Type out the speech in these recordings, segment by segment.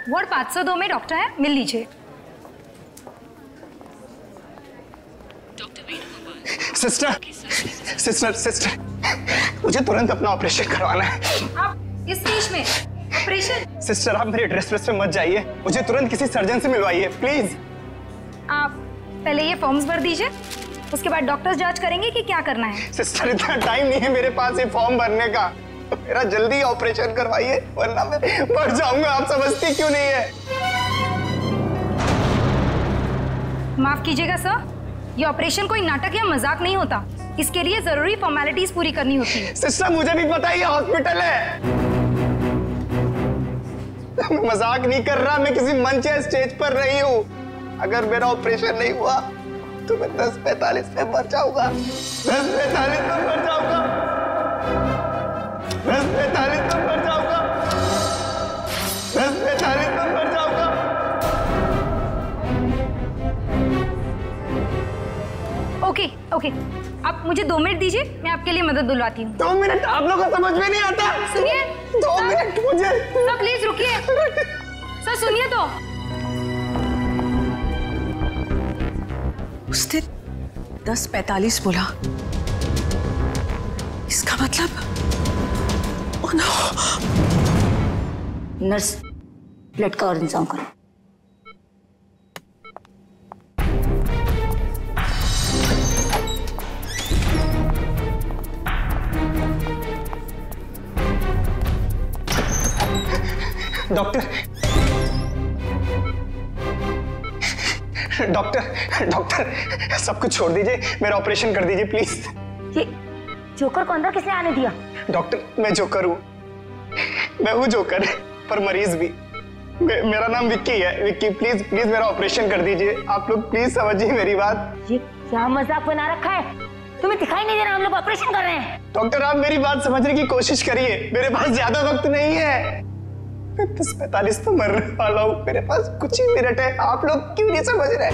Ward 502 में doctor है, मिल लीजिए। सिस्टर सिस्टर सिस्टर, मुझे तुरंत अपना ऑपरेशन करवाना है। आप इस स्टेज में ऑपरेशन? सिस्टर आप मेरे एड्रेस पे मत जाइए, मुझे तुरंत किसी सर्जन से मिलवाइए प्लीज। आप पहले ये फॉर्म्स भर दीजिए, उसके बाद डॉक्टर्स जांच करेंगे कि क्या करना है। सिस्टर इतना टाइम नहीं है मेरे पास ये फॉर्म भरने का, मेरा जल्दी ऑपरेशन करवाइए वरना मैं मर जाऊंगा। आप समझती क्यों नहीं है? माफ कीजिएगा सर, ये ऑपरेशन कोई नाटक या मजाक नहीं होता, इसके लिए जरूरी फॉर्मेलिटीज पूरी करनी होती है। सिस्टर मुझे भी पता है ये हॉस्पिटल है, मैं मजाक नहीं कर रहा, मैं किसी मंच या स्टेज पर रही हूँ। अगर मेरा ऑपरेशन नहीं हुआ तो मैं 10:45 में मर जाऊंगा, 10:45 में मर जाऊंगा, 10:45 में मर जाऊंगा, 10:45 में मर जाऊंगा। ओके ओके, आप मुझे 2 मिनट दीजिए, मैं आपके लिए मदद बुलवाती हूँ। 2 मिनट? आप लोगों को समझ में नहीं आता? सुनिए 2 मिनट मुझे। सर प्लीज रुकिए, सर सुनिए तो। उसने 10:45 बोला, इसका मतलब ओह नो। नर्स ब्लड का और इंतजाम करो। डॉक्टर डॉक्टर डॉक्टर सब कुछ छोड़ दीजिए, मेरा ऑपरेशन कर दीजिए प्लीज। ये जोकर को अंदर किसने आने दिया? डॉक्टर मैं जोकर हूँ, मैं हूँ जोकर पर मरीज भी। मेरा नाम विक्की है। विक्की प्लीज प्लीज मेरा ऑपरेशन कर दीजिए, आप लोग प्लीज समझिए मेरी बात। ये क्या मजाक बना रखा है? तुम्हें दिखाई नहीं दे रहा हम लोग ऑपरेशन कर रहे हैं? डॉक्टर आप मेरी बात समझने की कोशिश करिए, मेरे पास ज्यादा वक्त नहीं है, मैं 10:45 तो मरने वाला हूँ, मेरे पास कुछ ही मिनट है, आप लोग क्यों नहीं समझ रहे?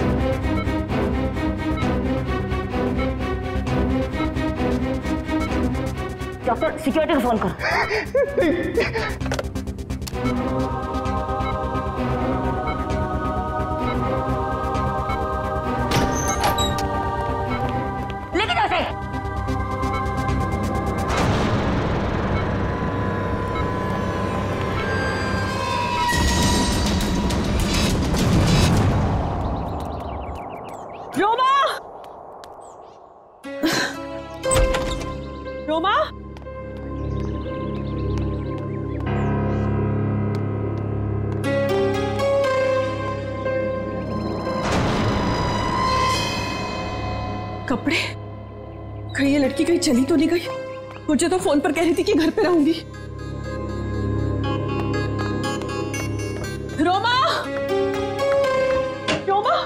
डॉक्टर सिक्योरिटी को फोन करो। लेके जाओ उसे। रोमा, रोमा, कपड़े कहीं ये लड़की कहीं चली तो नहीं गई? मुझे तो फोन पर कह रही थी कि घर पे रहूंगी। रोमा, रोमा,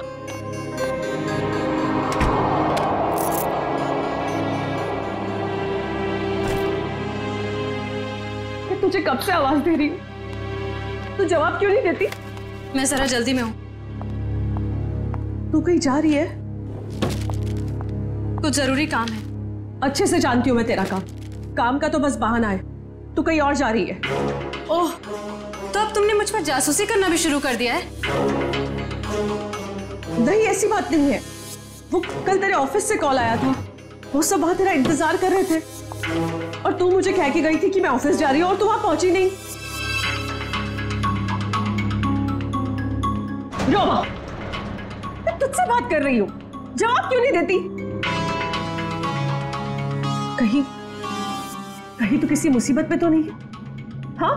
मैं तुझे कब से आवाज दे रही हूँ, तू जवाब क्यों नहीं देती? मैं जरा जल्दी में हूँ। तू कहीं जा रही है? कुछ जरूरी काम है। अच्छे से जानती हूँ मैं तेरा काम, काम का तो बस बहाना है। तू कहीं और जा रही है। ओह, तो अब तुमने मुझ पर जासूसी करना भी शुरू कर दिया है? नहीं ऐसी बात नहीं है, वो कल तेरे ऑफिस से कॉल आया था, वो सब वहां तेरा इंतजार कर रहे थे और तू मुझे कह के गई थी कि मैं ऑफिस जा रही हूँ और तू वहां पहुंची नहीं। रोमा, मैं तुझसे बात कर रही हूँ, जवाब क्यों नहीं देती? कहीं कहीं तू किसी मुसीबत में तो नहीं? हाँ,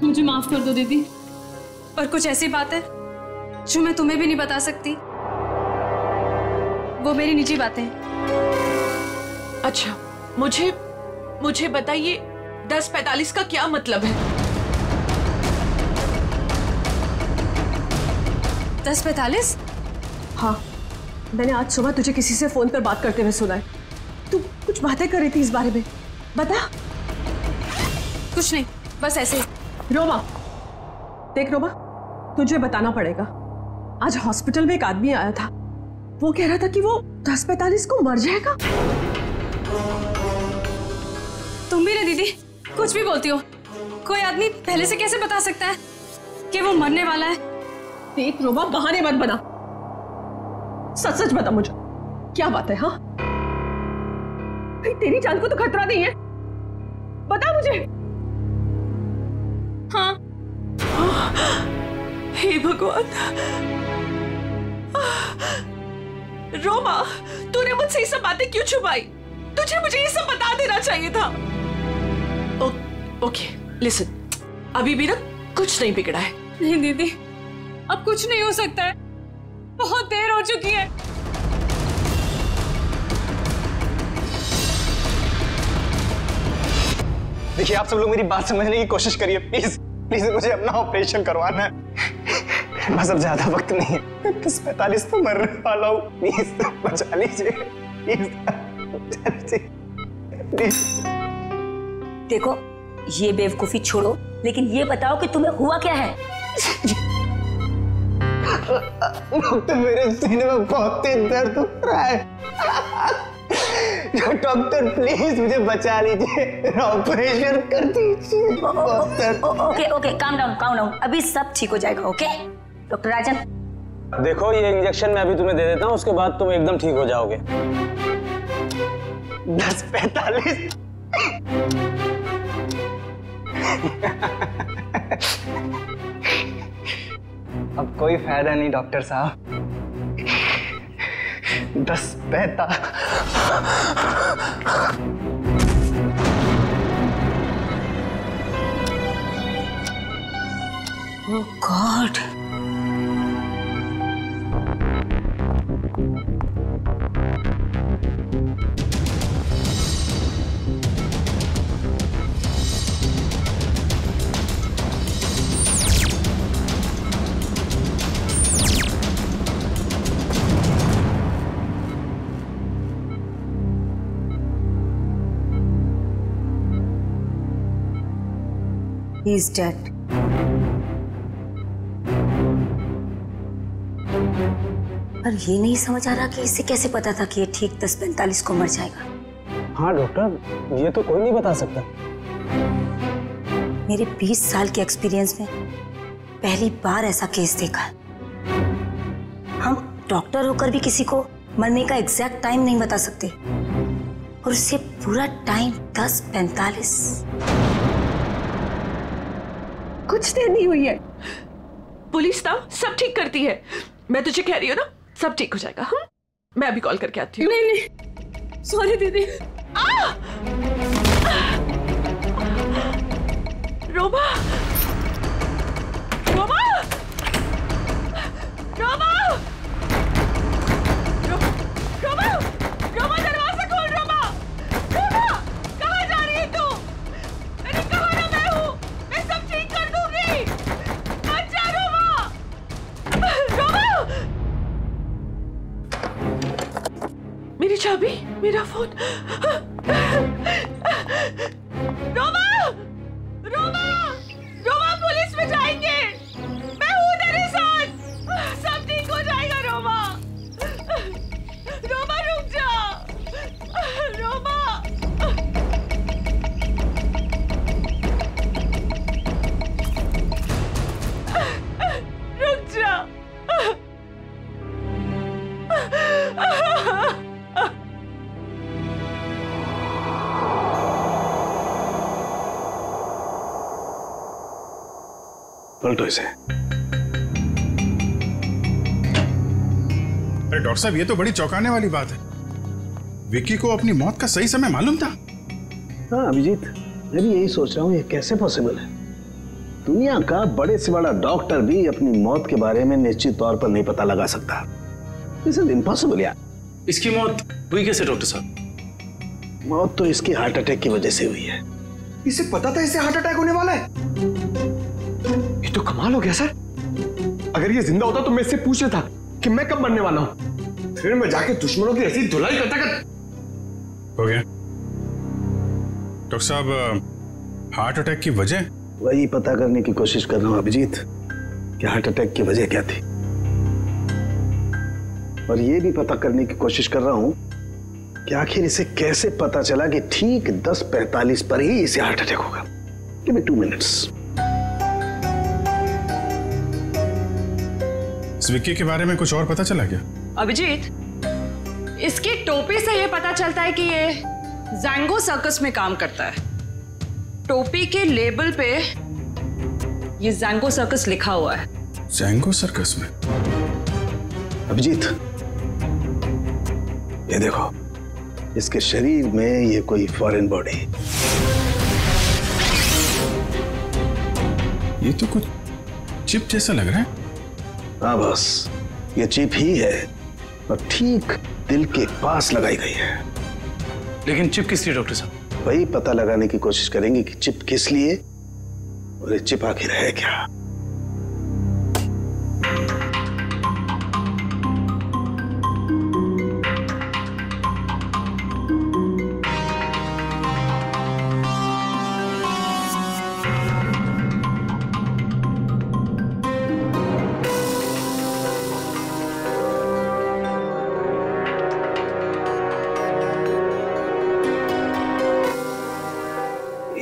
मुझे माफ कर दो दीदी, पर कुछ ऐसी बात है जो मैं तुम्हें भी नहीं बता सकती, वो मेरी निजी बातें हैं। अच्छा, मुझे बताइए 10:45 का क्या मतलब है? 10:45? हाँ, मैंने आज सुबह तुझे किसी से फोन पर बात करते हुए सुना है। तू कुछ बातें कर रही थी इस बारे में, बता। कुछ नहीं, बस ऐसे ही। रोमा, देख रोमा, तुझे बताना पड़ेगा। आज हॉस्पिटल में एक आदमी आया था, वो कह रहा था कि वो 10:45 को मर जाएगा। तुम भी ना दीदी, कुछ भी बोलती हो। कोई आदमी पहले से कैसे बता सकता है कि वो मरने वाला है। देख रोमा, बहाने मत बना, सच सच बता मुझे, क्या बात है? हाँ भाई, तेरी जान को तो खतरा नहीं है, बता मुझे। हाँ। हे भगवान। रोमा, तूने मुझसे ये सब बातें क्यों छुपाई? तुझे मुझे ये सब बता देना चाहिए था। ओके लिसन, अभी भी ना कुछ नहीं बिगड़ा है। नहीं दीदी, अब कुछ नहीं हो सकता है, बहुत देर हो चुकी है। देखिए, आप सब लोग मेरी बात समझने की कोशिश करिए प्लीज प्लीज, मुझे अपना ऑपरेशन करवाना है। मेरे पास अब ज्यादा वक्त नहीं है, 10:45 तो मरने वाला हूँ, प्लीज बचा लीजिए, प्लीज। देखो, ये बेवकूफी छोड़ो, लेकिन ये बताओ कि तुम्हें हुआ क्या है? डॉक्टर, मेरे सीने में बहुत तेज दर्द हो रहा है। डॉक्टर प्लीज मुझे बचा लीजिए, ऑपरेशन कर दीजिए doctor. Okay okay, calm down, अभी सब ठीक हो जाएगा। ओके डॉक्टर राजन, देखो ये इंजेक्शन मैं अभी तुम्हें दे देता हूँ, उसके बाद तुम एकदम ठीक हो जाओगे। 10:45। अब कोई फायदा नहीं डॉक्टर साहब, 10:45। ओह गॉड, he is dead. पर ये नहीं समझ आ रहा कि इसे कैसे पता था कि ये ठीक 10:45 को मर जाएगा। हाँ डॉक्टर, ये तो कोई नहीं बता सकता। मेरे 20 साल के एक्सपीरियंस में पहली बार ऐसा केस देखा। हम डॉक्टर होकर भी किसी को मरने का एग्जैक्ट टाइम नहीं बता सकते, और उससे पूरा टाइम 10:45। कुछ देर नहीं हुई है, पुलिस ना सब ठीक करती है। मैं तुझे कह रही हूँ ना, सब ठीक हो जाएगा। हाँ, मैं अभी कॉल करके आती हूँ। नहीं, सॉरी दीदी। रोमा, रोमा, रोमा, रोमा, रोमा, दरवाजा खोल। रोमा, रोमा, कहाँ जा रही है तू? मैंने कहा ना मैं हूँ, मैं सब ठीक कर दूंगी। अच्छा रोमा, रोमा, मेरी चाबी, मेरा फोन। रोमा, रोमा, रोमा, पुलिस में जाएंगे, मैं हूँ तेरे साथ, सब ठीक हो जाएगा। रोमा, रोमा रुक जा, रोमा। रुक जा। पलटो इसे। अरे डॉक्टर साहब, ये तो बड़ी चौंकाने वाली बात है। विक्की को अपनी मौत का सही समय मालूम था? हाँ अभिजीत, मैं भी यही सोच रहा हूँ, ये कैसे पॉसिबल है? दुनिया का बड़े से बड़ा डॉक्टर भी अपनी मौत के बारे में निश्चित तौर पर नहीं पता लगा सकता। दिस इज इम्पॉसिबल यार। इसकी मौत हुई कैसे डॉक्टर साहब? मौत तो इसकी हार्ट अटैक की वजह से हुई है। इसे पता था इसे हार्ट अटैक होने वाला है? ये तो कमाल हो गया सर। अगर ये जिंदा होता तो मैं इससे पूछ लेता कि मैं कब मरने वाला हूं, फिर मैं जाके दुश्मनों की ऐसी धुलाई करता हो गया। डॉक्टर साहब, हार्ट अटैक की वजह? वही पता करने की कोशिश कर रहा हूं अभिजीत कि हार्ट अटैक की वजह क्या थी, और ये भी पता करने की कोशिश कर रहा हूं कि आखिर इसे कैसे पता चला कि ठीक 10:45 पर ही इसे हार्ट अटैक होगा। Give me 2 minutes. इस विक्की के बारे में कुछ और पता चला क्या? अभिजीत, इसकी टोपी से ये पता चलता है कि ये जैंगो सर्कस में काम करता है। टोपी के लेबल पे ये जैंगो सर्कस लिखा हुआ है। जैंगो सर्कस में? अभिजीत, ये देखो, इसके शरीर में ये कोई फॉरेन बॉडी। ये तो कुछ चिप जैसा लग रहा है। हाँ बस, ये चिप ही है और ठीक दिल के पास लगाई गई है। लेकिन चिप किस लिए डॉक्टर साहब? वही पता लगाने की कोशिश करेंगे कि चिप किस लिए और ये चिप आखिर है क्या।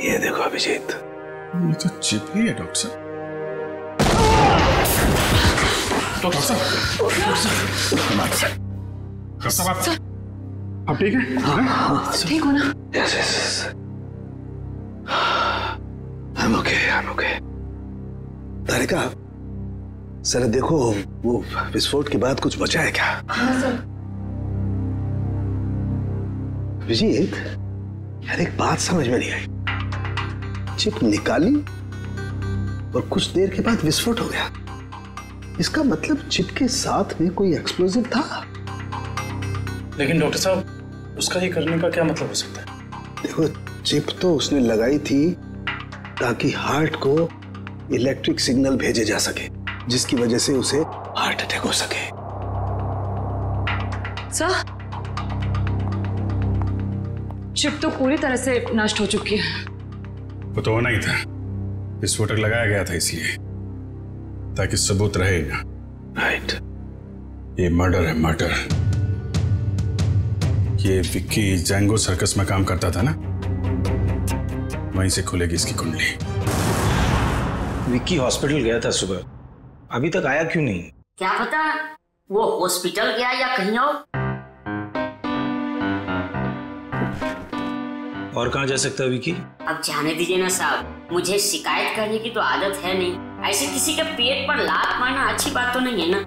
ये देखो अभिजीत, ये तो चिप ही है डॉक्टर साहब। डॉक्टर साहब, आप ठीक है? ठीक हो ना? Yes yes, I'm okay. Tarika, sir देखो, वो विस्फोट के बाद कुछ बचा है क्या? हाँ सर। अभिजीत, यार एक बात समझ में नहीं आई। चिप निकाली और कुछ देर के बाद विस्फोट हो गया। इसका मतलब चिप के साथ में कोई एक्सप्लोजिव था। लेकिन डॉक्टर साहब, उसका ये करने का क्या मतलब हो सकता है? देखो, चिप तो उसने लगाई थी ताकि हार्ट को इलेक्ट्रिक सिग्नल भेजे जा सके, जिसकी वजह से उसे हार्ट अटैक हो सके। सर, चिप तो पूरी तरह से नष्ट हो चुकी है। वो तो होना ही था। विस्फोटक लगाया गया था इसलिए, ताकि सबूत रहेगा। राइट। ये मर्डर है, मर्डर। ये विक्की जैंगो सर्कस में काम करता था ना, वहीं से खुलेगी इसकी कुंडली। विक्की हॉस्पिटल गया था सुबह, अभी तक आया क्यों नहीं? क्या पता वो हॉस्पिटल गया या कहीं और कहाँ जा सकता है विक्की? अब जाने दीजिए ना साहब, मुझे शिकायत करने की तो आदत है नहीं। ऐसे किसी के पेट पर लात मारना अच्छी बात तो नहीं है ना।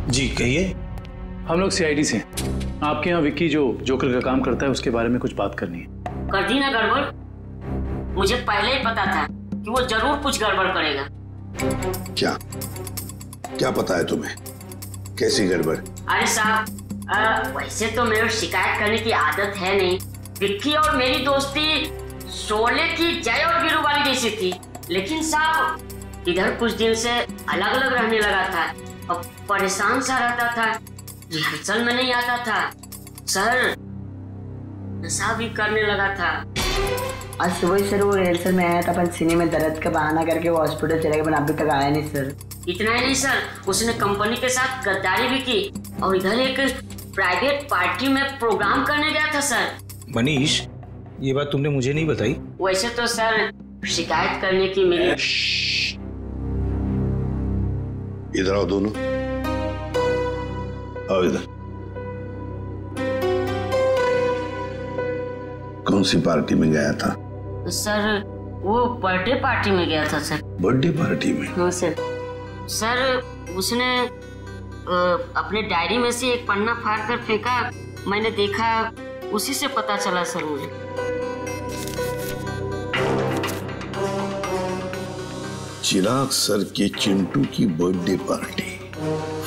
जी कहिए। हम लोग सीआईडी से, आपके यहाँ विक्की जो जोकर का काम करता है उसके बारे में कुछ बात करनी है। कर दी ना गड़बड़? मुझे पहले ही पता था कि वो जरूर कुछ गड़बड़ करेगा। क्या पता है तुम्हें? कैसी गड़बड़? अरे साहब, वैसे तो मेरे शिकायत करने की आदत है नहीं। विक्की और मेरी दोस्ती शोले की जय और वीरू वाली जैसी थी, लेकिन साहब इधर कुछ दिन से अलग अलग रहने लगा था और परेशान सा रहता था, रिहर्सल में नहीं आता था सर, नशा भी करने लगा था। आज सुबह सर वो रिहर्सल में आया था, अपन सीने में दर्द का बहाना करके वो हॉस्पिटल चले गए, अभी तक आया नहीं सर। इतना ही नहीं सर, उसने कंपनी के साथ गद्दारी भी की और इधर एक प्राइवेट पार्टी में प्रोग्राम करने गया था सर। मनीष, ये बात तुमने मुझे नहीं बताई। वैसे तो सर शिकायत करने की मेरी। इधर आओ दोनों, आओ इधर। कौन सी पार्टी में गया था? सर वो बर्थडे पार्टी में गया था सर। बर्थडे पार्टी में? हाँ सर। सर उसने अपने डायरी में से एक पन्ना फाड़ कर फेंका, मैंने देखा, उसी से पता चला सर मुझे। चिराग सर के चिंटू की बर्थडे पार्टी,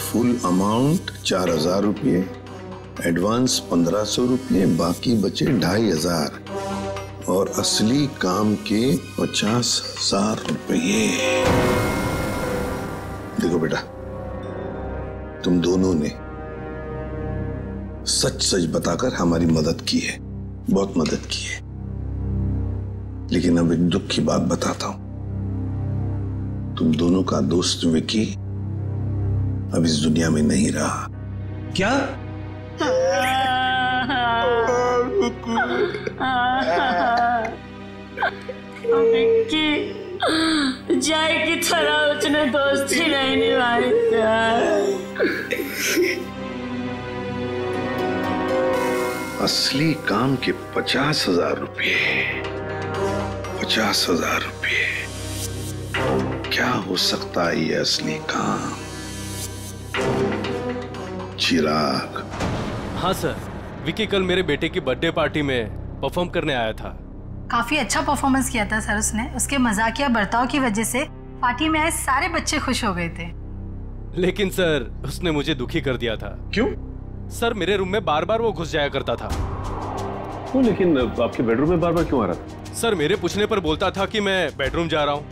फुल अमाउंट 4000 रुपये, एडवांस 1500 रुपये, बाकी बचे 2500 और असली काम के 50,000 रुपये। देखो बेटा, तुम दोनों ने सच सच बताकर हमारी मदद की है, बहुत मदद की है। लेकिन अब एक दुख की बात बताता हूं, तुम दोनों का दोस्त विकी अब इस दुनिया में नहीं रहा। क्या? विक्की जय की तरह उसने दोस्ती नहीं निभाई सर। असली काम के 50,000 रुपये, 50,000 रुपये, क्या हो सकता है ये असली काम? चिराग। हाँ सर, विकी कल मेरे बेटे की बर्थडे पार्टी में परफॉर्म करने आया था। काफी अच्छा परफॉर्मेंस किया था सर उसने। उसके मजाकिया बर्ताव की वजह से पार्टी में आए सारे बच्चे खुश हो गए थे। लेकिन सर उसने मुझे दुखी कर दिया था। क्यों? सर मेरे रूम में बार बार वो घुस जाया करता था। वो लेकिन आपके बेडरूम में बार बार क्यों आ रहा था? सर मेरे पूछने पर बोलता था कि मैं बेडरूम जा रहा हूँ।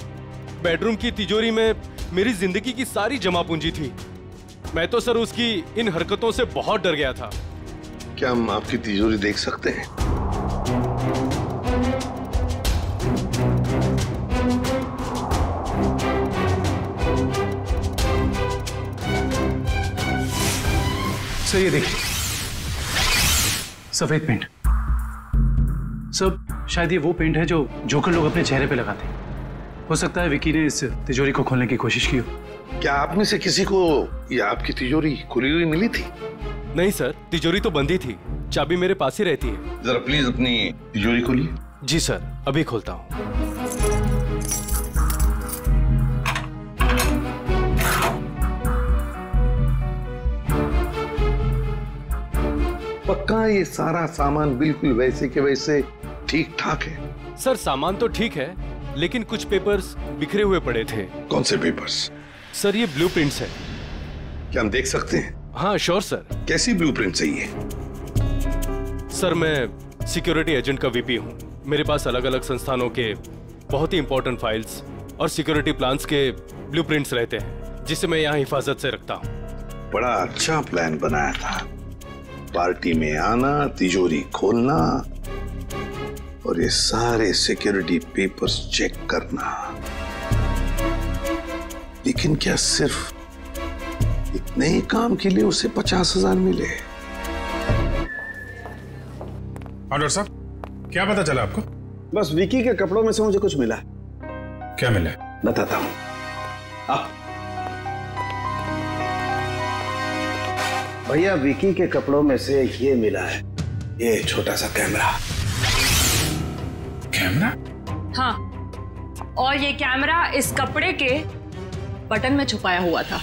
बेडरूम की तिजोरी में मेरी जिंदगी की सारी जमा पूंजी थी। मैं तो सर उसकी इन हरकतों से बहुत डर गया था। क्या हम आपकी तिजोरी देख सकते हैं? सर ये देखिए, सफेद पेंट। सर शायद ये वो पेंट है जो जोकर लोग अपने चेहरे पे लगाते हैं। हो सकता है विकी ने इस तिजोरी को खोलने की कोशिश की हो। क्या आप में से किसी को ये आपकी तिजोरी खुली हुई मिली थी? नहीं सर, तिजोरी तो बंद ही थी। चाबी मेरे पास ही रहती है। जरा प्लीज अपनी तिजोरी खोलिए। जी सर, अभी खोलता हूँ। पक्का ये सारा सामान बिल्कुल वैसे के वैसे ठीक ठाक है? सर सामान तो ठीक है, लेकिन कुछ पेपर्स बिखरे हुए पड़े थे। कौन से पेपर्स? सर ये ब्लूप्रिंट्स है। क्या हम देख सकते हैं? हाँ श्योर सर। कैसी ब्लूप्रिंट्स है ये? सर मैं सिक्योरिटी एजेंट का वीपी हूँ। मेरे पास अलग अलग संस्थानों के बहुत ही इंपॉर्टेंट फाइल्स और सिक्योरिटी प्लान्स के ब्लूप्रिंट्स रहते हैं, जिसे मैं यहाँ हिफाजत से रखता हूँ। बड़ा अच्छा प्लान बनाया था। पार्टी में आना, तिजोरी खोलना और ये सारे सिक्योरिटी पेपर्स चेक करना। लेकिन क्या सिर्फ इतने ही काम के लिए उसे 50,000 मिले? हाँ डॉक्टर साहब, क्या पता चला आपको? बस विकी के कपड़ों में से मुझे कुछ मिला। क्या मिला? बताता हूं। भैया विकी के कपड़ों में से ये मिला है, ये छोटा सा कैमरा। कैमरा? हाँ, और ये कैमरा इस कपड़े के बटन में छुपाया हुआ था।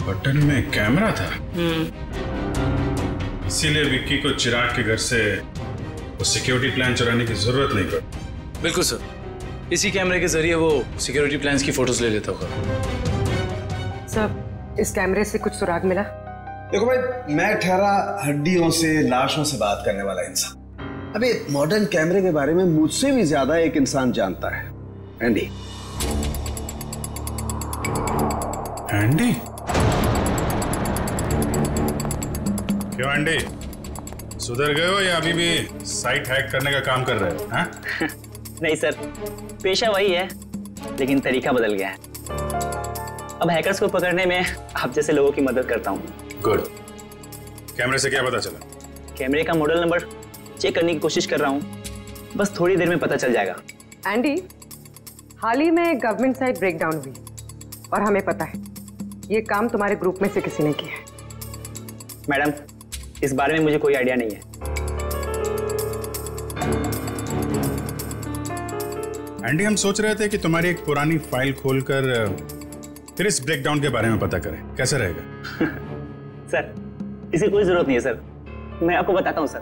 बटन में कैमरा था? इसीलिए विक्की को चिराग के घर से वो सिक्योरिटी प्लान चुराने की जरूरत नहीं पड़ी। बिल्कुल सर, इसी कैमरे के जरिए वो सिक्योरिटी प्लान्स की फोटोज ले लेता होगा। सर इस कैमरे से कुछ सुराग मिला? देखो भाई, मैं ठहरा हड्डियों से, लाशों से बात करने वाला इंसान। अभी मॉडर्न कैमरे के बारे में मुझसे भी ज्यादा एक इंसान जानता है, एंडी। एंडी? क्यों एंडी, सुधर गए हो या अभी भी साइट हैक करने का काम कर रहे हो? हाँ? नहीं सर, पेशा वही है, लेकिन तरीका बदल गया है। अब हैकर्स को पकड़ने में आप जैसे लोगों की मदद करता हूँ। गुड। कैमरे से क्या पता चला? कैमरे का मॉडल नंबर चेक करने की कोशिश कर रहा हूँ, बस थोड़ी देर में पता चल जाएगा। एंडी, हाल ही में गवर्नमेंट साइट ब्रेकडाउन हुई और हमें पता है ये काम तुम्हारे ग्रुप में से किसी ने किया है। मैडम, इस बारे में मुझे कोई आइडिया नहीं है। एंडी, हम सोच रहे थे कि तुम्हारी एक पुरानी फाइल खोलकर फिर इस ब्रेकडाउन के बारे में पता करें, कैसा रहेगा? सर, इसकी कोई जरूरत नहीं है सर, मैं आपको बताता हूँ सर।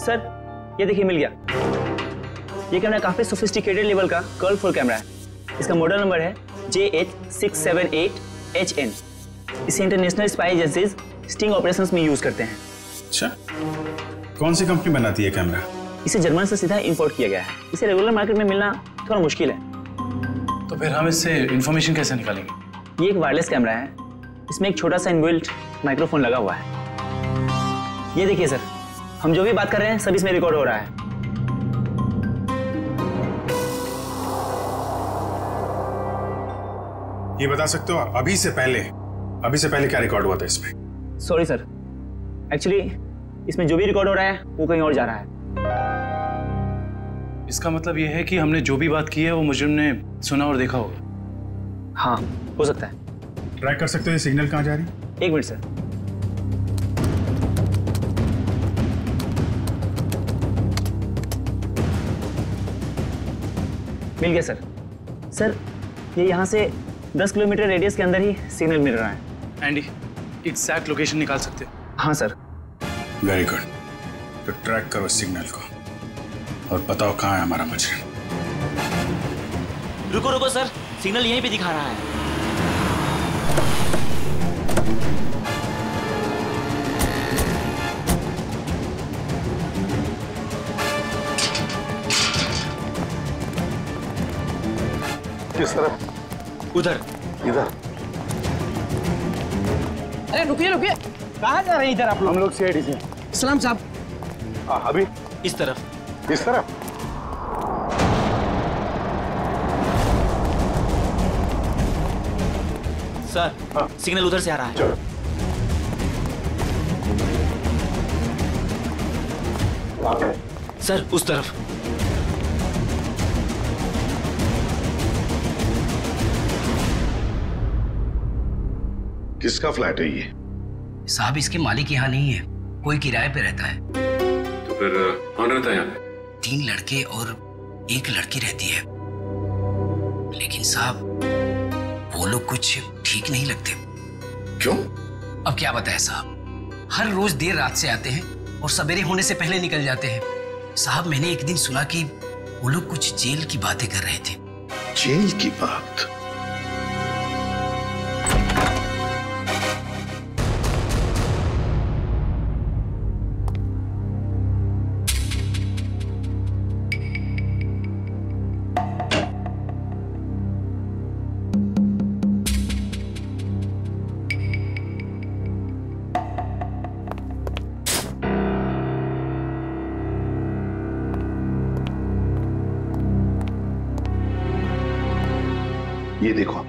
सर ये देखिए, मिल गया। ये कैमरा काफी सोफिस्टिकेटेड लेवल का कर्व फुल कैमरा है। इसका मॉडल नंबर है JH678HN। इसे international spy agencies sting operations में यूज करते हैं। अच्छा, कौन सी कंपनी बनाती है कैमरा? इसे जर्मन से सीधा इंपोर्ट किया गया है। इसे रेगुलर मार्केट में मिलना थोड़ा मुश्किल है। तो फिर हम इससे इंफॉर्मेशन कैसे निकालेंगे? ये एक वायरलेस कैमरा है, इसमें एक छोटा सा इनबिल्ट माइक्रोफोन लगा हुआ है। ये देखिए सर, हम जो भी बात कर रहे हैं सब इसमें रिकॉर्ड हो रहा है। ये बता सकते हो अभी से पहले क्या रिकॉर्ड हुआ था इसमें? सॉरी सर, एक्चुअली इसमें जो भी रिकॉर्ड हो रहा है वो कहीं और जा रहा है। इसका मतलब यह है कि हमने जो भी बात की है वो मुजरिम ने सुना और देखा होगा। हाँ, हो सकता है। ट्रैक कर सकते हो ये सिग्नल कहाँ जा रही है? 1 मिनट सर। मिल गया सर। सर ये यहाँ से 10 किलोमीटर रेडियस के अंदर ही सिग्नल मिल रहा है। एंडी, एग्जैक्ट लोकेशन निकाल सकते हो? हाँ सर। Very good. तो ट्रैक करो सिग्नल को और बताओ कहाँ है हमारा मुजरिम। रुको रुको सर, सिग्नल यहीं पे दिखा रहा है। किस तरफ? उधर। इधर? अरे रुकिए रुकिए, कहाँ जा रहे हैं इधर आप लोग? हम लोग सीआईडी से। सलाम साहब। अभी इस तरफ। इस तरफ? सर सिग्नल उधर से आ रहा है। चलो। सर उस तरफ। किसका फ्लैट है ये? साहब इसके मालिक यहाँ नहीं है, कोई किराए पे रहता है। तो फिर कौन रहता है यहाँ पे? 3 लड़के और 1 लड़की रहती है। लेकिन साहब वो लोग कुछ ठीक नहीं लगते। क्यों? अब क्या बताएं साहब, हर रोज देर रात से आते हैं और सवेरे होने से पहले निकल जाते हैं। साहब मैंने एक दिन सुना कि वो लोग कुछ जेल की बातें कर रहे थे। जेल की बात? ये देखो,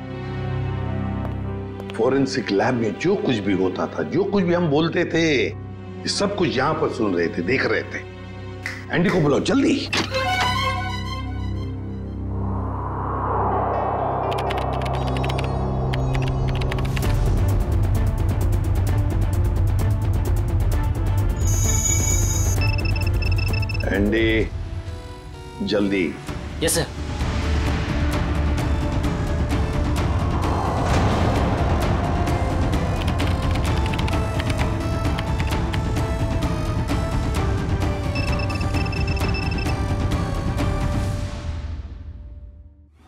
फोरेंसिक लैब में जो कुछ भी होता था, जो कुछ भी हम बोलते थे, ये सब कुछ यहां पर सुन रहे थे, देख रहे थे। एंडी को बुलाओ जल्दी। एंडी जल्दी। Yes sir.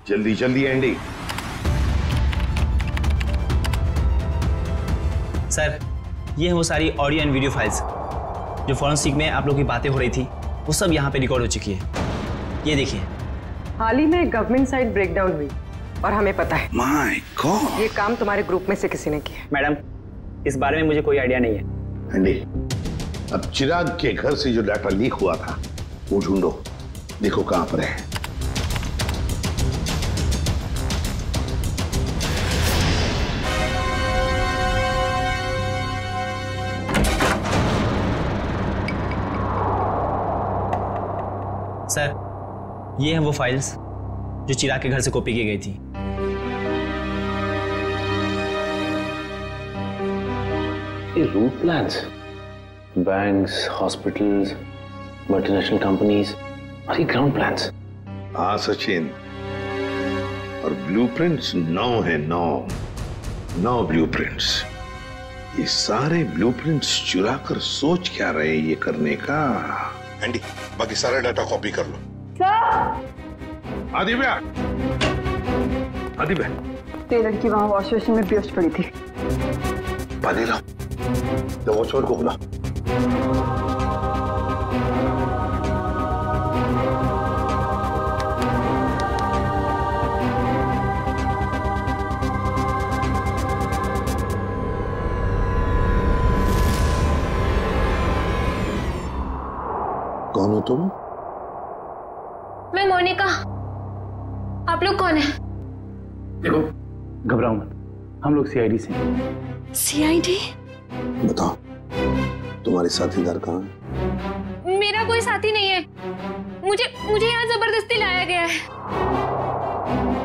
जल्दी जल्दी एंडी। सर ये है वो सारी ऑडियो एंड वीडियो फाइल्स जो फॉरेंसिक में आप लोग की बातें हो रही थी, वो सब यहाँ पे रिकॉर्ड हो चुकी है। ये देखिए। हाल ही में गवर्नमेंट साइड ब्रेकडाउन हुई और हमें पता है। My God. ये काम तुम्हारे ग्रुप में से किसी ने किया। मैडम इस बारे में मुझे कोई आइडिया नहीं है। एंडी, अब चिराग के घर से जो डाटा लीक हुआ था वो ढूंढो, देखो कहां पर है। सर ये हैं वो फाइल्स जो चिराग के घर से कॉपी की गई थी। ये route plans, banks, hospitals, multinational companies और ये ग्राउंड प्लान्स। हाँ सचिन, और ब्लूप्रिंट्स 9 है, 9 ब्लूप्रिंट्स। ये सारे ब्लूप्रिंट्स चुरा कर सोच क्या रहे ये करने का। एंडी बाकी सारा डाटा कॉपी कर लो। आदिव्या, आदिव्या, ये लड़की वहां वॉश बेसिन में बेहोश पड़ी थी। पानी लाओ, तो वॉचमैन को बुलाओ। कौन हो तुम? मैं मोनिका। आप लोग कौन है? देखो घबराओ मत, हम लोग सीआईडी से। सीआईडी? बताओ तुम्हारे साथीदार कहाँ है? मेरा कोई साथी नहीं है। मुझे यहाँ जबरदस्ती लाया गया है।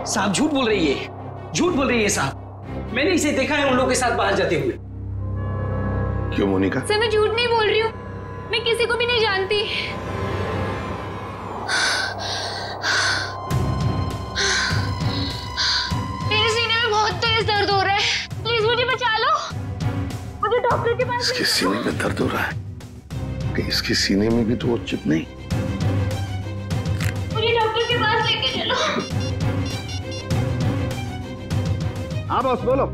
साहब झूठ बोल रही है, झूठ बोल रही है साहब। मैंने इसे देखा है उन लोगों के साथ बाहर जाते हुए। क्यों मोनिका? सर मैं झूठ नहीं बोल रही हूँ, मैं किसी को भी नहीं जानती। मेरे सीने में बहुत तेज दर्द हो रहा है, प्लीज मुझे बचा लो। मुझे डॉक्टर के पास। इसके सीने में दर्द हो रहा है? कि इसके सीने में भी तो वो चिप नहीं? मुझे डॉक्टर के पास लेके चलो। हाँ बॉस बोलो।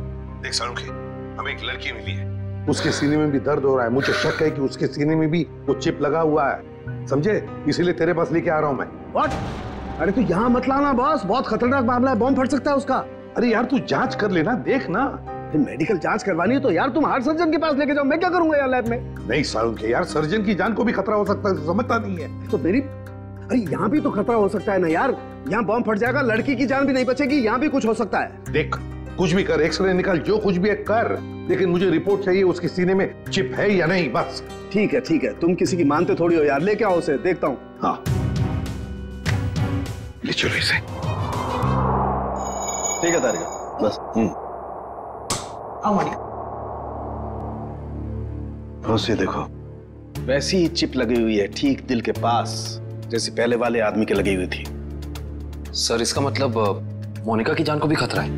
देख सारुखी, हमें एक लड़की मिली है, उसके सीने में भी दर्द हो रहा है। मुझे शक है कि उसके सीने में भी वो चिप लगा हुआ है, समझे? इसीलिए तेरे पास लेके आ रहा हूं मैं। व्हाट? अरे तू यहाँ मत लाना बॉस, बहुत खतरनाक मामला है, बॉम्ब फट सकता है उसका। अरे यार तू जांच कर लेना, देख ना। मेडिकल जांच करवानी है तो यार तुम हार्ट सर्जन के पास लेके जाओ, मैं क्या करूंगा यार लैब में? नहीं सारुखी यार, सर्जन की जान को भी खतरा हो सकता है, समझता नहीं है तो मेरी। अरे यहाँ भी तो खतरा हो सकता है ना यार, यहाँ बॉम्ब फट जाएगा, लड़की की जान भी नहीं बचेगी, यहाँ भी कुछ हो सकता है। देख कुछ भी कर, एक्सरे निकाल, जो कुछ भी है कर, लेकिन मुझे रिपोर्ट चाहिए उसके सीने में चिप है या नहीं, बस। ठीक है, तुम किसी की मानते थोड़ी हो यार, लेके आओ उसे, देखता हूँ। हाँ ले चलो इसे। ठीक है तारिका, बस। बस ये देखो, वैसी ही चिप लगी हुई है ठीक दिल के पास, जैसे पहले वाले आदमी के लगी हुई थी। सर इसका मतलब मोनिका की जान को भी खतरा है?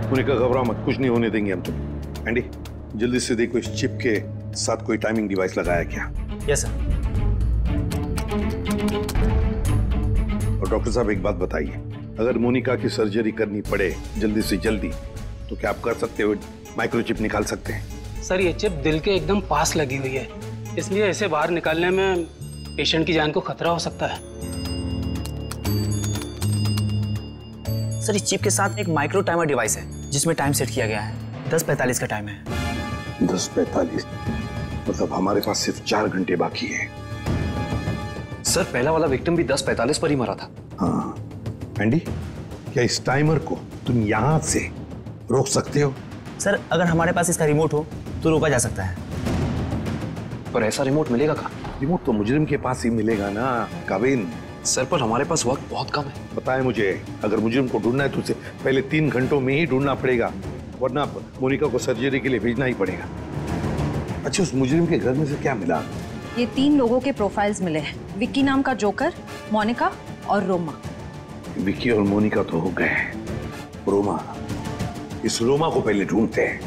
मोनिका घबराओ मत, कुछ नहीं होने देंगे हम तुम्हें। एंडी जल्दी से देखो इस चिप के साथ कोई टाइमिंग डिवाइस लगाया क्या? Yes sir. और डॉक्टर साहब एक बात बताइए, अगर मोनिका की सर्जरी करनी पड़े जल्दी से जल्दी तो क्या आप कर सकते हो? माइक्रोचिप निकाल सकते हैं? सर ये चिप दिल के एकदम पास लगी हुई है, इसलिए इसे बाहर निकालने में पेशेंट की जान को खतरा हो सकता है। सर इस चिप के साथ एक माइक्रो टाइमर डिवाइस है जिसमें टाइम सेट किया गया है, 10:45 का टाइम है। 10:45 मतलब हमारे पास सिर्फ 4 घंटे बाकी है। सर पहला वाला विक्टिम भी 10:45 पर ही मरा था। हाँ एंडी, क्या इस टाइमर को तुम यहाँ से रोक सकते हो? सर अगर हमारे पास इसका रिमोट हो तो रोका जा सकता है। पर ऐसा रिमोट मिलेगा कहाँ? रिमोट तो मुजरिम के पास ही मिलेगा ना काबिन। सर पर हमारे पास वक्त बहुत कम है। पता है मुझे, अगर मुजरिम को ढूंढना है तो उसे पहले 3 घंटों में ही ढूंढना पड़ेगा, वरना मोनिका को सर्जरी के लिए भेजना ही पड़ेगा। अच्छा उस मुजरिम के घर में से क्या मिला? ये 3 लोगों के प्रोफाइल्स मिले हैं, विक्की नाम का जोकर, मोनिका और रोमा। विक्की और मोनिका तो हो गए, रोमा, इस रोमा को पहले ढूंढते हैं।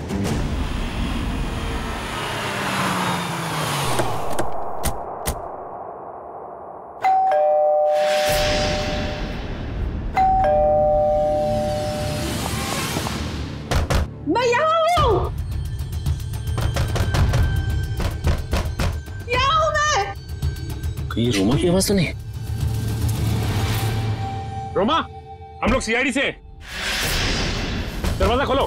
मैं यहाँ हूँ, यहाँ हूँ मैं। कहीं रोमा की आवाज तो नहीं? रोमा, हम लोग सीआईडी से, दरवाजा खोलो।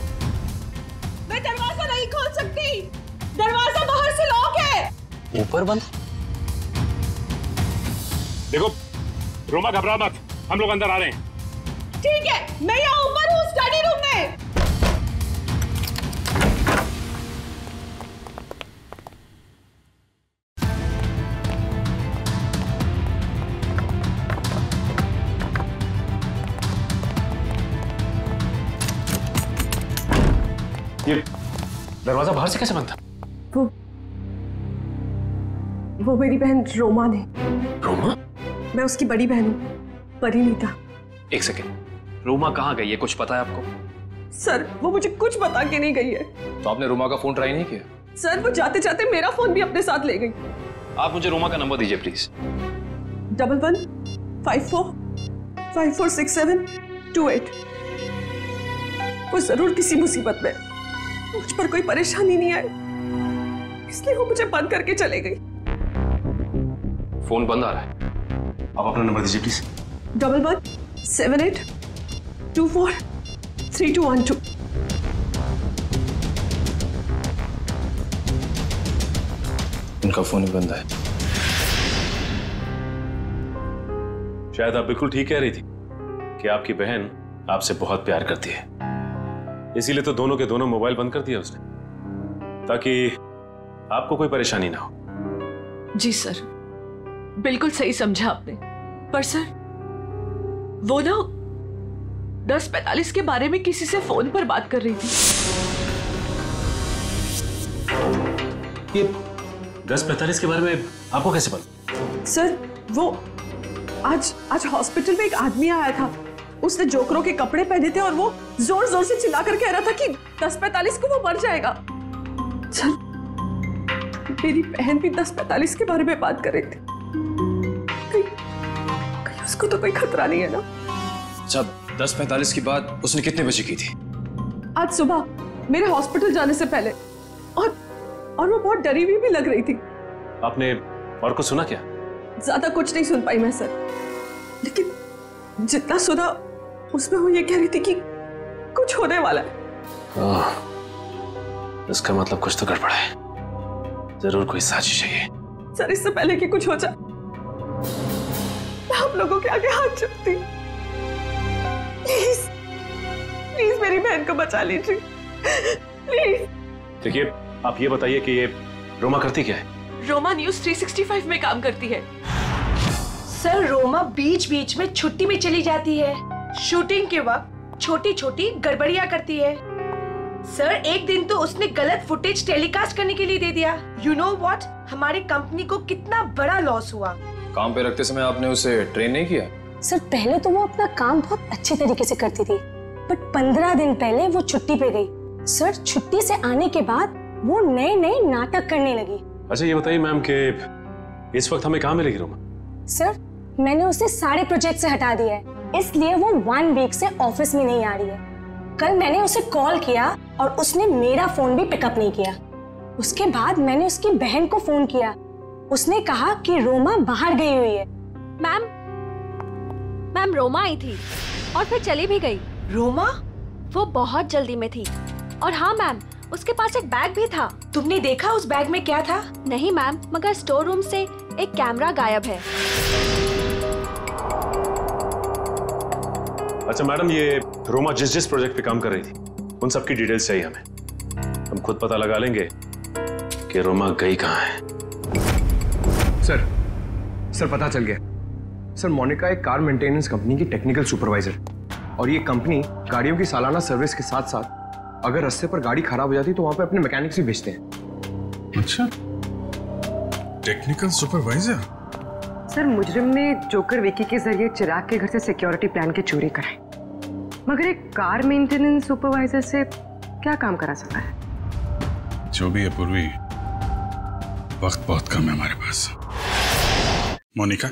मैं दरवाजा नहीं खोल सकती, दरवाजा बाहर से लॉक है। ऊपर बंद? देखो रोमा घबरा मत, हम लोग अंदर आ रहे हैं। ठीक है, मैं यहाँ ऊपर हूँ स्टडी रूम में। ये दरवाजा बाहर से कैसे बंद था? वो मेरी बहन रोमा ने। रोमा? मैं उसकी बड़ी बहन हूँ, परिणीता। एक सेकेंड, रोमा कहाँ गई है, कुछ पता है आपको? सर वो मुझे कुछ बता के नहीं गई है। तो आपने रोमा का फोन ट्राई नहीं किया? सर वो जाते जाते मेरा फोन भी अपने साथ ले गई। आप मुझे रोमा का नंबर दीजिए प्लीज। 1154546728। वो जरूर किसी मुसीबत में, मुझ पर कोई परेशानी नहीं आई, इसलिए वो मुझे बंद करके चले गई। फोन बंद आ रहा है, आप अपना नंबर दीजिए प्लीज। 1178243212। उनका फोन ही बंद है। शायद आप बिल्कुल ठीक कह रही थी कि आपकी बहन आपसे बहुत प्यार करती है, इसीलिए तो दोनों के दोनों मोबाइल बंद कर दिया उसने, ताकि आपको कोई परेशानी ना हो। जी सर, बिल्कुल सही समझा आपने। पर सर, वो ना 10:45 के बारे में किसी से फोन पर बात कर रही थी। ये 10:45 के बारे में आपको कैसे पता? सर, वो आज हॉस्पिटल में एक आदमी आया था। उसने जोकरों के कपड़े पहने थे और वो जोर जोर से चिल्ला कर कह रहा था कि 10:45 को वो मर जाएगा। सर, मेरी बहन भी 10:45 के बारे में बात कर रही थी। कहीं उसको तो कोई खतरा नहीं है ना? जब 10:45 की बात उसने कितने बजे की थी? आज सुबह मेरे हॉस्पिटल जाने से पहले। और वो बहुत डरी हुई भी लग रही थी। आपने और कुछ सुना क्या? ज्यादा कुछ नहीं सुन पाई मैं सर, लेकिन जितना सुना उसमें वो ये कह रही थी कि कुछ होने वाला है। इसका मतलब कुछ तो गड़बड़ है, जरूर कोई साजिश है ये। सर, इससे पहले कि कुछ हो जाए मैं आप लोगों के आगे हाथ जोड़ती। प्लीज प्लीज मेरी बहन को बचा लीजिए, प्लीज। देखिए, आप ये बताइए कि ये रोमा करती क्या है? रोमा न्यूज़ 365 में काम करती है। सर, रोमा बीच बीच में छुट्टी में चली जाती है। शूटिंग के वक्त छोटी छोटी गड़बड़ियां करती है। सर, एक दिन तो उसने गलत फुटेज टेलीकास्ट करने के लिए दे दिया। यू नो व्हाट, हमारी कंपनी को कितना बड़ा लॉस हुआ। काम पे रखते समय आपने उसे ट्रेन नहीं किया? सर, पहले तो वो अपना काम बहुत अच्छे तरीके से करती थी, बट 15 दिन पहले वो छुट्टी पे गई। सर, छुट्टी से आने के बाद वो नए नए नाटक करने लगी। अच्छा, ये बताइए मैम कि इस वक्त हमें कहाँ मिलेगी रोमा? सर, मैंने उसे सारे प्रोजेक्ट से हटा दिया है, इसलिए वो 1 वीक से ऑफिस में नहीं आ रही है। कल मैंने उसे कॉल किया और उसने मेरा फोन भी पिकअप नहीं किया। उसके बाद मैंने उसकी बहन को फोन किया, उसने कहा कि रोमा बाहर गई हुई है। मैम रोमा आई थी और फिर चली भी गई। रोमा? वो बहुत जल्दी में थी। और हाँ मैम, उसके पास एक बैग भी था। तुमने देखा उस बैग में क्या था? नहीं मैम, मगर स्टोर रूम से एक कैमरा गायब है। अच्छा मैडम, ये रोमा जिस प्रोजेक्ट पे काम कर रही थी उन सब की डिटेल्स चाहिए हमें। हम खुद पता लगा लेंगे कि रोमा गई कहाँ है। सर पता चल गया। सर, मोनिका एक कार मेंटेनेंस कंपनी की टेक्निकल सुपरवाइजर, और ये कंपनी गाड़ियों की सालाना सर्विस के साथ साथ अगर रास्ते पर गाड़ी खराब हो जाती तो वहां पे अपने मैकेनिक्स भी भेजते हैं। अच्छा, टेक्निकल सुपरवाइजर। सर, मुजरिम ने जोकर विकी के जरिए चिराग के घर से सिक्योरिटी प्लान की चोरी कराई, मगर एक कार मेंटेनेंस सुपरवाइजर से क्या काम करा सकता है? जो भी है पूर्वी, वक्त बहुत कम है हमारे पास। मोनिका,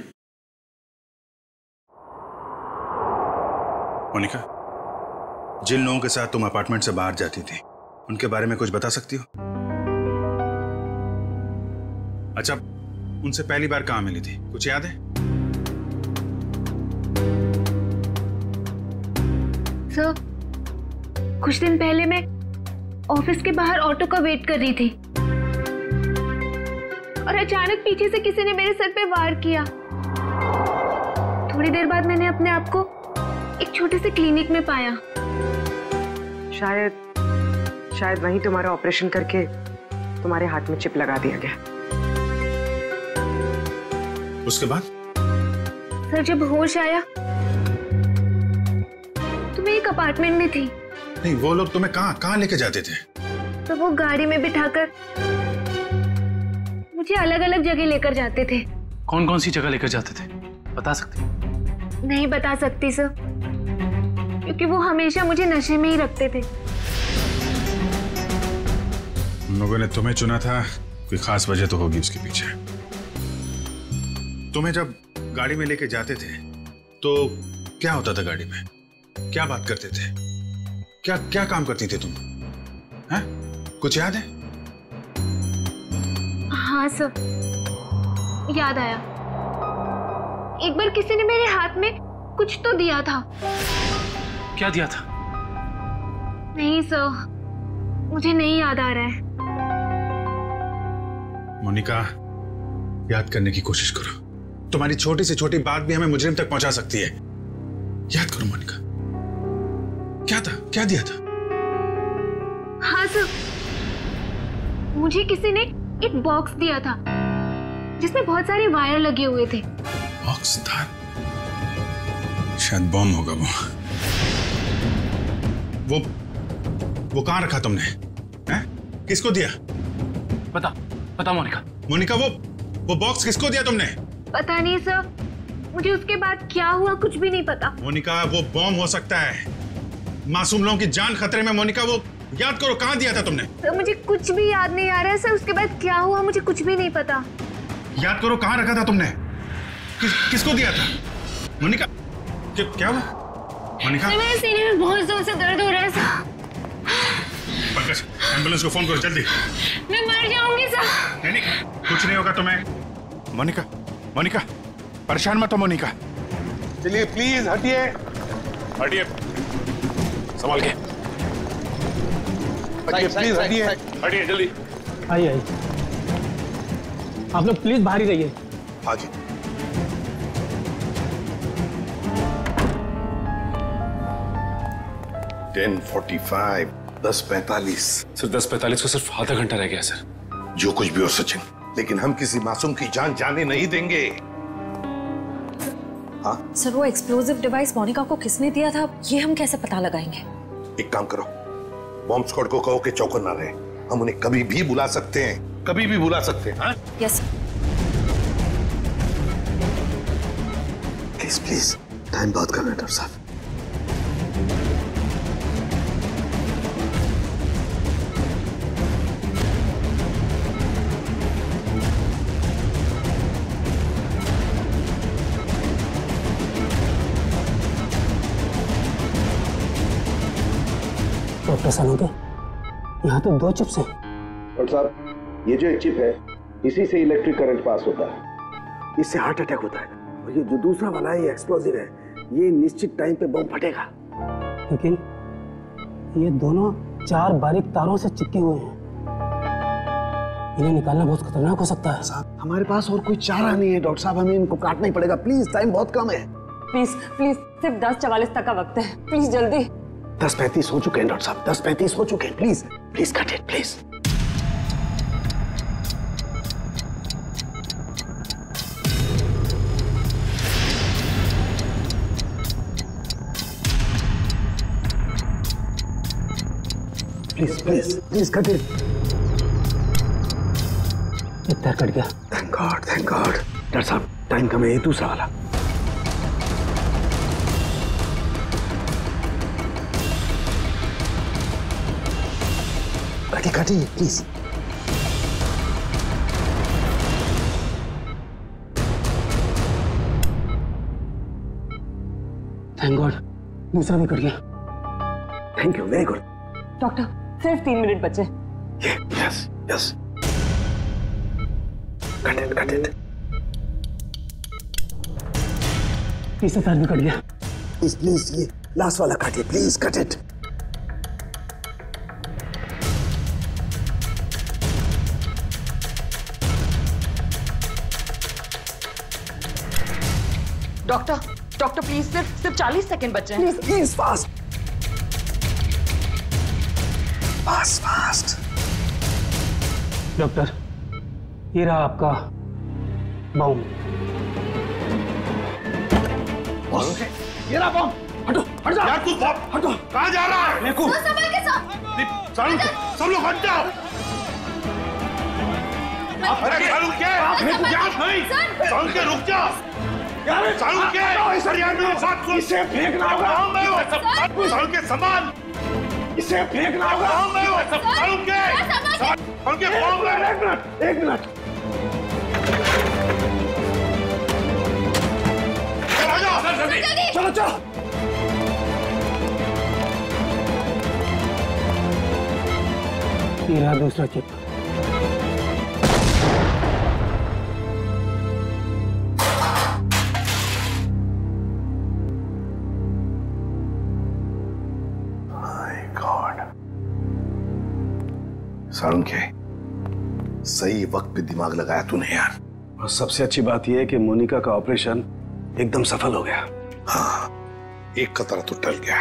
मोनिका, जिन लोगों के साथ तुम अपार्टमेंट से बाहर जाती थी उनके बारे में कुछ बता सकती हो? अच्छा, उनसे पहली बार कहाँ मिली थी, कुछ याद है? सर, कुछ दिन पहले मैं ऑफिस के बाहर ऑटो का वेट कर रही थी और अचानक पीछे से किसी ने मेरे सर पे वार किया। थोड़ी देर बाद मैंने अपने आप को एक छोटे से क्लिनिक में पाया। शायद वहीं तुम्हारा ऑपरेशन करके तुम्हारे हाथ में चिप लगा दिया गया। उसके बाद? सर, जब होश आया तो मैं एक अपार्टमेंट में थी। नहीं, वो लोग तुम्हें कहाँ लेके जाते थे? तो वो गाड़ी में बिठाकर मुझे अलग अलग जगह लेकर जाते थे। कौन कौन सी जगह लेकर जाते थे, बता सकती? नहीं बता सकती सर, क्योंकि वो हमेशा मुझे नशे में ही रखते थे। उन लोगों ने तुम्हें चुना था, कोई खास वजह तो होगी उसके पीछे। तुम्हें जब गाड़ी में लेके जाते थे तो क्या होता था गाड़ी में? क्या बात करते थे? क्या काम करती थी तुम? हैं? कुछ याद है? हाँ सर, याद आया। एक बार किसी ने मेरे हाथ में कुछ तो दिया था। क्या दिया था? नहीं सर, मुझे नहीं याद आ रहा है। मोनिका, याद करने की कोशिश करो। तुम्हारी छोटी से छोटी बात भी हमें मुजरिम तक पहुंचा सकती है। याद करो मोनिका, क्या था, क्या दिया था? हाँ सर, मुझे किसी ने एक बॉक्स दिया था जिसमें बहुत सारे वायर लगे हुए थे। बॉक्स था, शायद बॉम्ब होगा वो कहाँ रखा तुमने? हैं? किसको दिया? पता मोनिका। मोनिका, वो बॉक्स किसको दिया तुमने? पता नहीं सर, मुझे उसके बाद क्या हुआ कुछ भी नहीं पता। मोनिका, वो बॉम्ब हो सकता है, मासूम लोगों की जान खतरे में। मोनिका, वो याद करो कहाँ दिया था तुमने? सर मुझे कुछ भी याद नहीं आ रहा है सर, उसके बाद क्या हुआ मुझे कुछ भी नहीं पता। याद करो कहाँ रखा था तुमने? किसको दिया था? मोनिका, क्या हुआ? मोनिका, मेरे सीने में बहुत जोर से दर्द हो रहा है सर। पंकज, एम्बुलेंस को फोन करो जल्दी। मैं मर जाऊंगी सर। नहीं, कुछ नहीं होगा तुम्हें। मोनिका, परेशान मत हो मोनिका। चलिए प्लीज हटिए। संभाल के। प्लीज हटिए जल्दी। आइए आप लोग प्लीज बाहर ही रहिए। हाँ जी। $10:45, 10:45। सर 10:45 को सिर्फ आधा घंटा रह गया सर। जो कुछ भी हो सचिन, लेकिन हम किसी मासूम की जान जाने नहीं देंगे। हाँ सर, वो एक्सप्लोजिव डिवाइस मोनिका को किसने दिया था ये हम कैसे पता लगाएंगे? एक काम करो, बॉम्ब स्क्वाड को कहो कि चौकन ना रहे। हम उन्हें कभी भी बुला सकते हैं, कभी भी बुला सकते हैं। हाँ? यस। प्लीज टाइम बात कर रहे हैं डॉक्टर साहब। डॉक्टर सानोके, यहाँ तो 2 चिप्स हैं। डॉक्टर साहब, ये जो एक चिप है, इसी से इलेक्ट्रिक करंट पास होता है, इससे हार्ट अटैक होता है। और ये जो दूसरा वाला है, ये एक्सप्लोजिव है, ये निश्चित टाइम पे बम फटेगा। लेकिन ये दोनों 4 बारीक तारों से चिपके हुए हैं, इन्हें निकालना बहुत खतरनाक हो सकता है। साहब, हमारे पास और कोई चारा नहीं है डॉक्टर साहब, हमें इनको काटना ही पड़ेगा। प्लीज, टाइम बहुत कम है। प्लीज सिर्फ 10:44 तक का वक्त है, प्लीज जल्दी। 10:35 हो चुके हैं डॉक्टर साहब, 10:35 हो चुके हैं। Please cut it please. Please cut it. एक तार कट गया। Thank God. डॉक्टर साहब, टाइम कम है, ये दूसरा वाला। काटिए प्लीज। थैंक गॉड, दूसरा भी कट गया। Thank you, very good. Doctor, सिर्फ 3 मिनट बचे। यस। Cut it. तीसरा तार भी कट गया। प्लीज ये लास्ट वाला काटिए, please cut it. Doctor please सिर्फ 40 सेकंड बचे हैं। Please fast. डॉक्टर, ये रहा आपका बम। ये रहा बम। हट जा यार, तू हटो। कहाँ जा रहा है? देखो संभल के सब लोग हट जाओ। अरे सालू के सालू के रुक जा। सालू के इसे फेंकना होगा। सालू के सामान इसे फेंकना होगा। सालू के एक मिनट। चलो ये रहा दूसरा चिप। सारुण के सही वक्त पे दिमाग लगाया तूने यार। और सबसे अच्छी बात यह है कि मोनिका का ऑपरेशन एकदम सफल हो गया। हाँ, एक खतरा तो टल गया,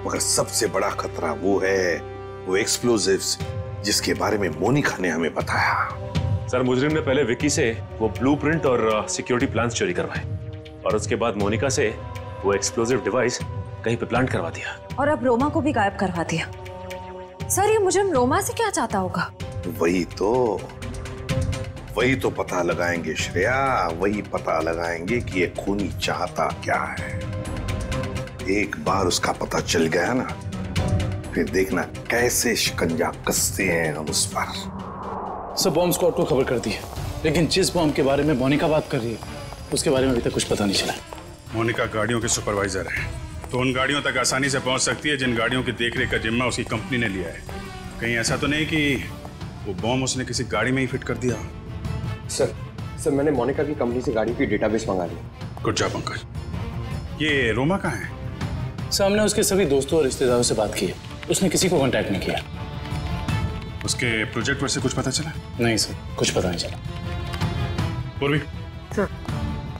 मगर सबसे बड़ा खतरा वो एक्सप्लोजिव्स जिसके बारे में मोनिका ने हमें बताया। सर, मुजरिम ने पहले विक्की से वो ब्लूप्रिंट और सिक्योरिटी प्लान्स चोरी करवाए और उसके बाद मोनिका से वो एक्सप्लोजिव डिवाइस कहीं पे प्लांट करवा दिया और अब रोमा को भी गायब करवा दिया। सर, ये मुजरिम रोमा से क्या चाहता होगा? वही तो पता लगाएंगे श्रेया, वही पता लगाएंगे कि ये खूनी चाहता क्या है। एक बार उसका पता चल गया ना, फिर देखना कैसे शिकंजा कसते हैं हम उस पर। सब बॉम्ब स्क्वाड को खबर कर दी है, लेकिन जिस बॉम्ब के बारे में मोनिका बात कर रही है उसके बारे में अभी तक कुछ पता नहीं चला। मोनिका गाड़ियों की सुपरवाइजर है, तो उन गाड़ियों तक आसानी से पहुंच सकती है जिन गाड़ियों की देखरेख का जिम्मा उसकी कंपनी ने लिया है। कहीं ऐसा तो नहीं कि वो बॉम्ब उसने किसी गाड़ी में ही फिट कर दिया? सर मैंने मोनिका की कंपनी से गाड़ी की डेटाबेस मंगा लिया। Good job Pankaj. ये रोमा कहाँ है? सर, हमने उसके सभी दोस्तों और रिश्तेदारों से बात की है, उसने किसी को कांटेक्ट नहीं किया। उसके प्रोजेक्ट पर से कुछ पता चला? नहीं सर, कुछ पता नहीं चला। पूर्वी सर,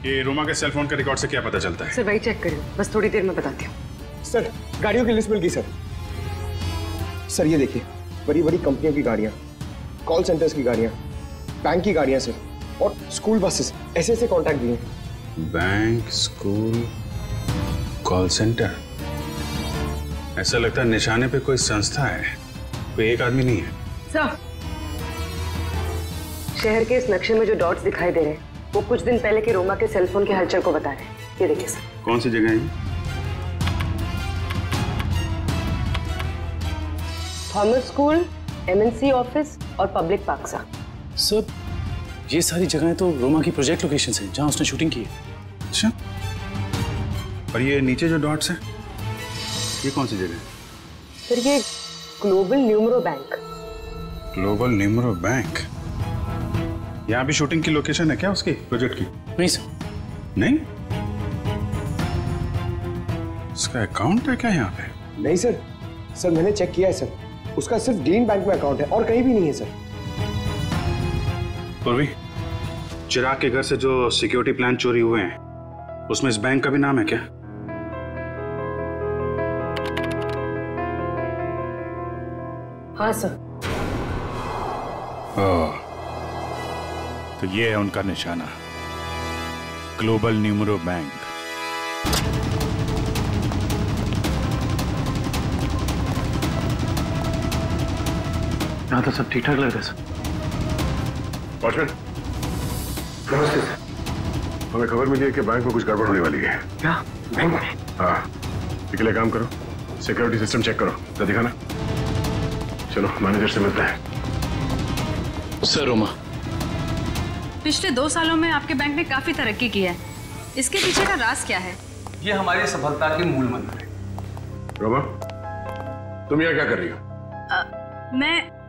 ये रोमा के सेल फोन के रिकॉर्ड से क्या पता चलता है? सर वही चेक करिए, बस थोड़ी देर में बताती हूँ। सर, गाड़ियों की लिस्ट मिल गई सर। सर ये देखिए, बड़ी बड़ी कंपनियों की गाड़ियाँ, कॉल सेंटर्स की गाड़ियाँ, बैंक की गाड़ियाँ सर, और स्कूल बसेस, ऐसे कॉन्टैक्ट दिए। Bank, school, call centre. ऐसा लगता है निशाने पे कोई संस्था है, कोई एक आदमी नहीं है। सर, शहर के इस नक्शे में जो डॉट्स दिखाई दे रहे हैं वो कुछ दिन पहले के रोमा के सेलफोन के हलचल को बता रहे हैं। ये देखिए सर। कौन सी जगह है? थॉमस स्कूल, एमएनसी ऑफिस और पब्लिक पार्क सा। सर, ये सारी जगहें तो रोमा की प्रोजेक्ट लोकेशंस हैं जहां उसने शूटिंग की है। अच्छा, और ये नीचे जो डॉट्स हैं, ये कौन सी जगह है? सर, ये global numero bank. Global numero bank? यहाँ भी शूटिंग की लोकेशन है क्या उसकी प्रोजेक्ट की? नहीं सर। नहीं? उसका अकाउंट है क्या यहाँ पे? नहीं सर, सर मैंने चेक किया है सर, उसका सिर्फ ग्रीन बैंक में अकाउंट है और कहीं भी नहीं है सर। पूर्वी, चिराग के घर से जो सिक्योरिटी प्लान चोरी हुए हैं उसमें इस बैंक का भी नाम है क्या? हाँ सर। ओह, तो ये है उनका निशाना, ग्लोबल न्यूमरो बैंक। यहाँ तो सब ठीक ठाक लग रहा है सर। वॉचमैन, नमस्ते सर। हमें खबर मिली है कि बैंक में कुछ गड़बड़ होने वाली है। क्या? बैंक में? हाँ, इसके लिए काम करो, सिक्योरिटी सिस्टम चेक करो, तो दिखाना। चलो मैनेजर से मिलते हैं। सर, रोमा, पिछले 2 सालों में आपके बैंक ने काफी तरक्की की है, इसके पीछे का राज क्या है? ये हमारी सफलता के मूल मंत्र है। रोमा, तुम यहाँ क्या कर रही हो?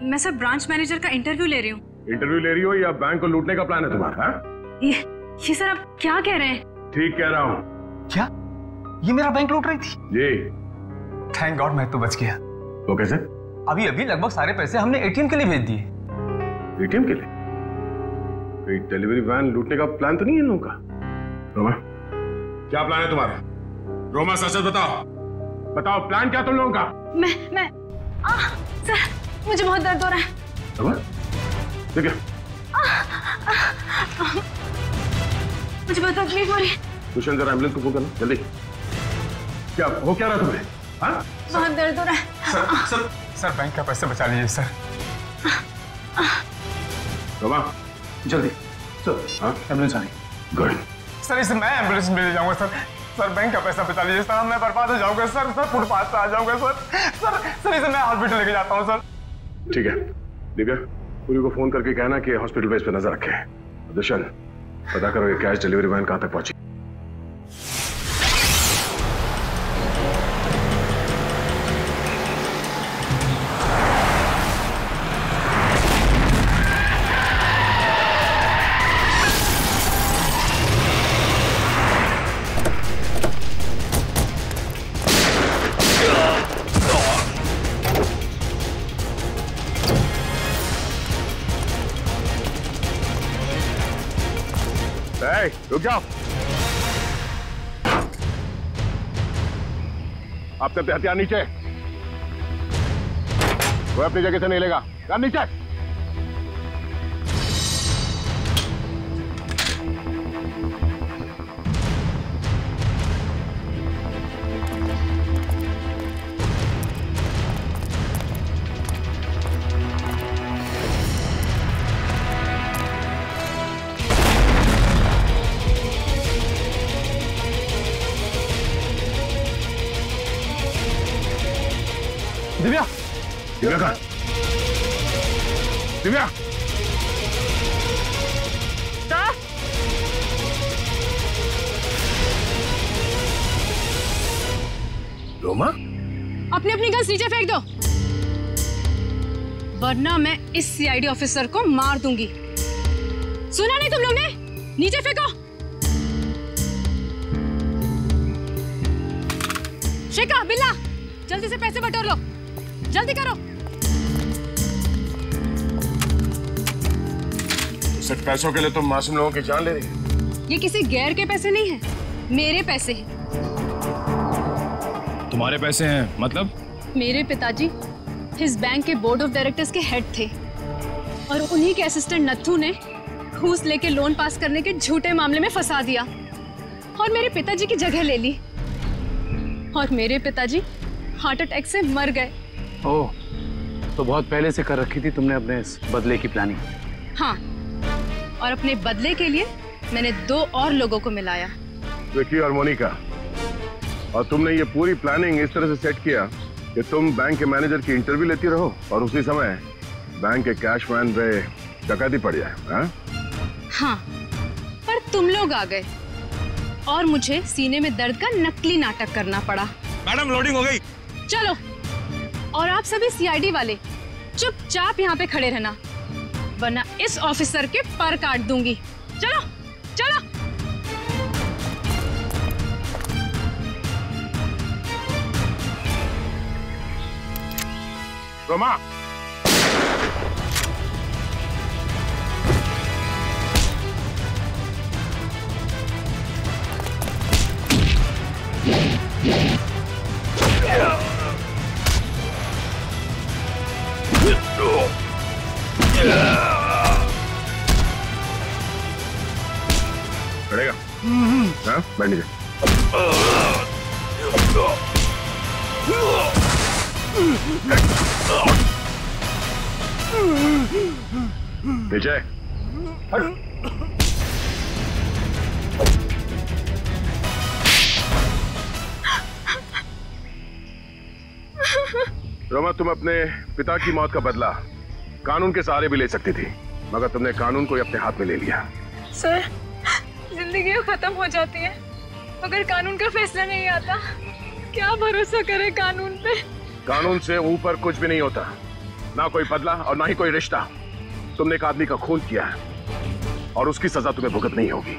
मैं सर ब्रांच मैनेजर का इंटरव्यू ले रही हूँ। इंटरव्यू ले रही हो या बैंक को लूटने का प्लान है तुम्हारा? ये सर आप क्या कह रहे हैं? ठीक कह रहा हूँ। क्या? ये मेरा बैंक लूट रही थी? जी। थैंक गॉड, मैं तो बच गया। वो कैसे? अभी लगभग सारे पैसे हमने एटीएम के लिए भेज दिए। एटीएम के लिए? कोई डिलीवरी वैन लूटने का प्लान तो नहीं है इन लोगों का? रोमा, क्या प्लान है तुम्हारा? रोमा, सच बताओ, बताओ प्लान क्या तुम लोगों का? मैं सर, मुझे बहुत दर्द हो रहा है। रोमा, ठीक है? मुझे बहुत तकलीफ हो रही है। कुशन, जरा एम्बुलेंस को फोन करना जल्दी। क्या हो क्या रहा तुम्हें? हाँ? बहुत दर्द हो रहा है। सर बैंक का पैसा बचा लीजिए सर। रोमा, जल्दी चल। हाँ, एम्बुलेंस आ रही। गुड। सर, इसे मैं एम्बुलेंस में ले जाऊंगा सर। सर बैंक का पैसा बचा लीजिए सर, मैं बर्बाद हो जाऊंगा सर। सर फुटपाथ पे आ जाऊंगा सर इसे मैं हॉस्पिटल लेके जाता हूँ सर। ठीक है, दिव्या, पूरी को फोन करके कहना कि हॉस्पिटल बेस पे नजर रखे। दुष्यंत, पता करो ये कैश डिलीवरी वैन कहाँ तक पहुंची। रुक जाओ। आप सबसे हथियार नीचे। कोई अपनी जगह से नहीं लेगा। राम नीचे। दिव्या, दिव्या कहाँ? दिव्या, रोमा, अपनी अपनी गन्स नीचे फेंक दो, वरना मैं इस सीआईडी ऑफिसर को मार दूंगी। सुना नहीं तुम लोग ने? नीचे फेंको। शेखा, बिल्ला, जल्दी से पैसे बटोर लो, जल्दी करो। सिर्फ पैसों के लिए तुम मासूम लोगों की जान ले रही है? ये किसी गैर के पैसे नहीं हैं, मेरे पैसे हैं। तुम्हारे पैसे हैं मतलब? मेरे पिताजी इस बैंक के बोर्ड ऑफ डायरेक्टर्स के हेड थे और उन्हीं के असिस्टेंट नत्थू ने घूस लेके लोन पास करने के झूठे मामले में फंसा दिया और मेरे पिताजी की जगह ले ली और मेरे पिताजी हार्ट अटैक से मर गए। ओह, तो बहुत पहले से कर रखी थी तुमने अपने इस बदले की प्लानिंग? हाँ, और अपने बदले के लिए मैंने 2 और लोगों को मिलाया, विकी और मोनिका। और तुमने ये पूरी प्लानिंग इस तरह से सेट किया कि तुम बैंक के मैनेजर की इंटरव्यू लेती रहो और उसी समय बैंक के कैश वैन पे डकैती पड़ जाए। हाँ, पर तुम लोग आ गए और मुझे सीने में दर्द का नकली नाटक करना पड़ा। मैडम, लोडिंग हो गई। चलो, और आप सभी सीआईडी वाले चुपचाप यहाँ पे खड़े रहना, वरना इस ऑफिसर के पर काट दूंगी। चलो चलो। रोमा, चढ़ेगा? हाँ, बैठ नीचे। नीचे। रोमा, तुम अपने पिता की मौत का बदला कानून के सहारे भी ले सकती थी, मगर तुमने कानून को ही अपने हाथ में ले लिया। सर, जिंदगी खत्म हो जाती है मगर कानून का फैसला नहीं आता। क्या भरोसा करे कानून पे? कानून से ऊपर कुछ भी नहीं होता, ना कोई बदला और ना ही कोई रिश्ता। तुमने एक आदमी का खून किया है और उसकी सजा तुम्हें भुगतनी होगी।